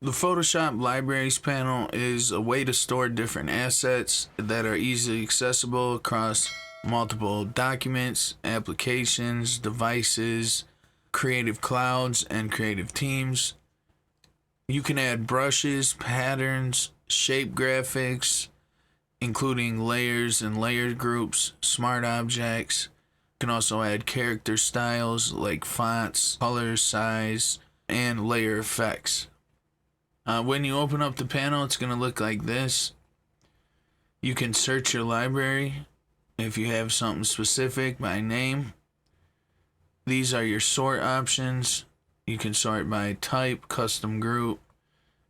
The Photoshop Libraries panel is a way to store different assets that are easily accessible across multiple documents, applications, devices, creative clouds, and creative teams. You can add brushes, patterns, shape graphics, including layers and layered groups, smart objects. You can also add character styles like fonts, color, size, and layer effects. When you open up the panel, it's going to look like this. You can search your library if you have something specific by name. These are your sort options. You can sort by type, custom group,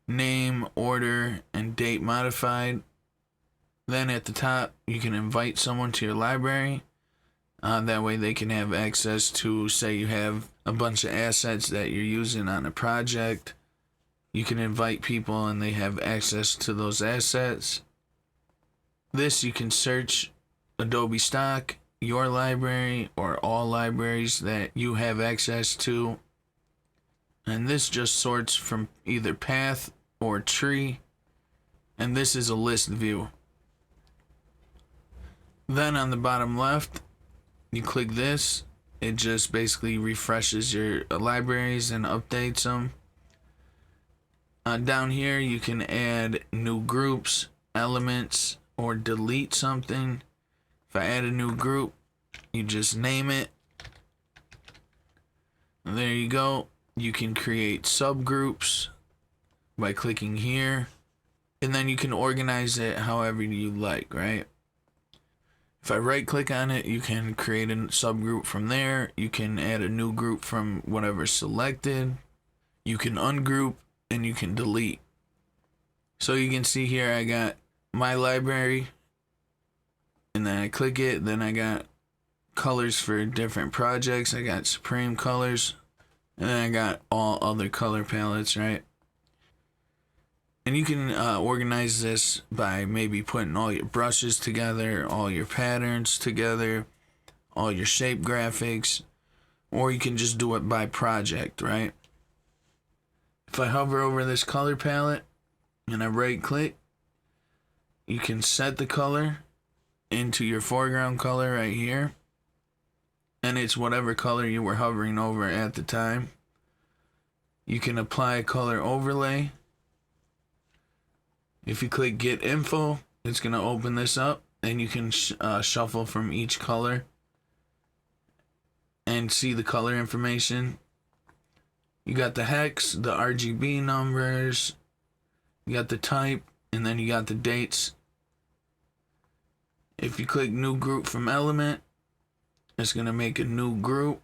name, order, and date modified. Then at the top, you can invite someone to your library. That way they can have access to, say you have a bunch of assets that you're using on a project. You can invite people and they have access to those assets. This, you can search Adobe Stock, your library, or all libraries that you have access to. And this just sorts from either path or tree. And this is a list view. Then on the bottom left, you click this. It just basically refreshes your libraries and updates them. Down here, you can add new groups, elements, or delete something. If I add a new group, you just name it. And there you go. You can create subgroups by clicking here. And then you can organize it however you like, right? If I right click on it, you can create a subgroup from there. You can add a new group from whatever's selected. You can ungroup and you can delete. So you can see here I got my library, and then I click it, then I got colors for different projects. I got Supreme colors, and then I got all other color palettes, right? And you can organize this by maybe putting all your brushes together, all your patterns together, all your shape graphics, or you can just do it by project, right? If I hover over this color palette and I right click, you can set the color into your foreground color right here. And it's whatever color you were hovering over at the time. You can apply a color overlay. If you click get info, it's going to open this up and you can shuffle from each color and see the color information. You got the hex, the RGB numbers, you got the type, and then you got the dates. If you click new group from element, it's going to make a new group.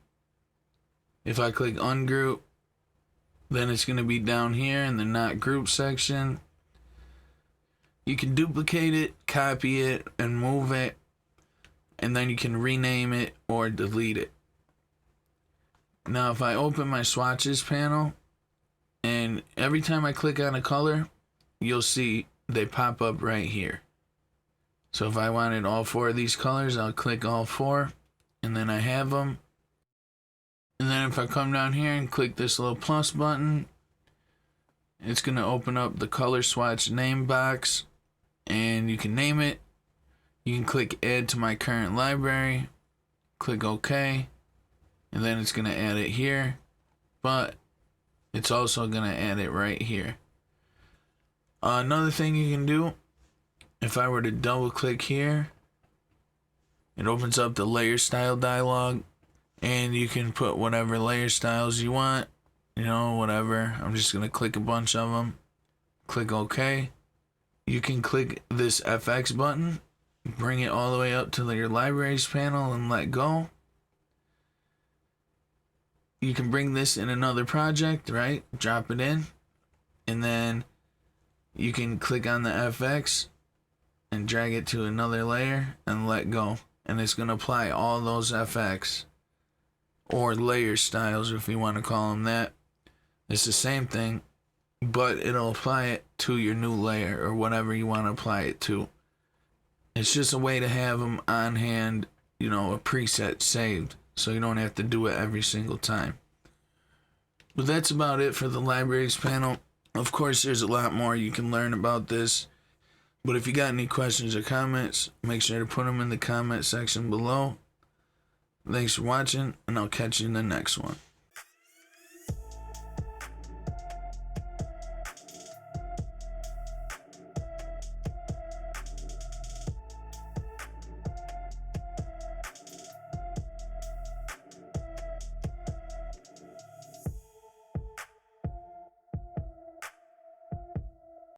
If I click ungroup, then it's going to be down here in the not group section. You can duplicate it, copy it, and move it, and then you can rename it or delete it. Now if I open my swatches panel, and every time I click on a color, you'll see they pop up right here. So if I wanted all four of these colors, I'll click all four, and then I have them. And then if I come down here and click this little plus button, it's going to open up the color swatch name box, and you can name it. You can click add to my current library, click OK, and then it's going to add it here, but it's also going to add it right here. Another thing you can do, if I were to double click here, it opens up the layer style dialog, and you can put whatever layer styles you want, you know, whatever. I'm just going to click a bunch of them, click OK. You can click this FX button, bring it all the way up to your libraries panel and let go. You can bring this in another project, right? Drop it in, and then you can click on the FX and drag it to another layer and let go. And it's going to apply all those FX or layer styles, if you want to call them that. It's the same thing, but it'll apply it to your new layer or whatever you want to apply it to. It's just a way to have them on hand, you know, a preset saved, so you don't have to do it every single time. But that's about it for the libraries panel. Of course, there's a lot more you can learn about this, but if you got any questions or comments, make sure to put them in the comment section below. Thanks for watching, and I'll catch you in the next one.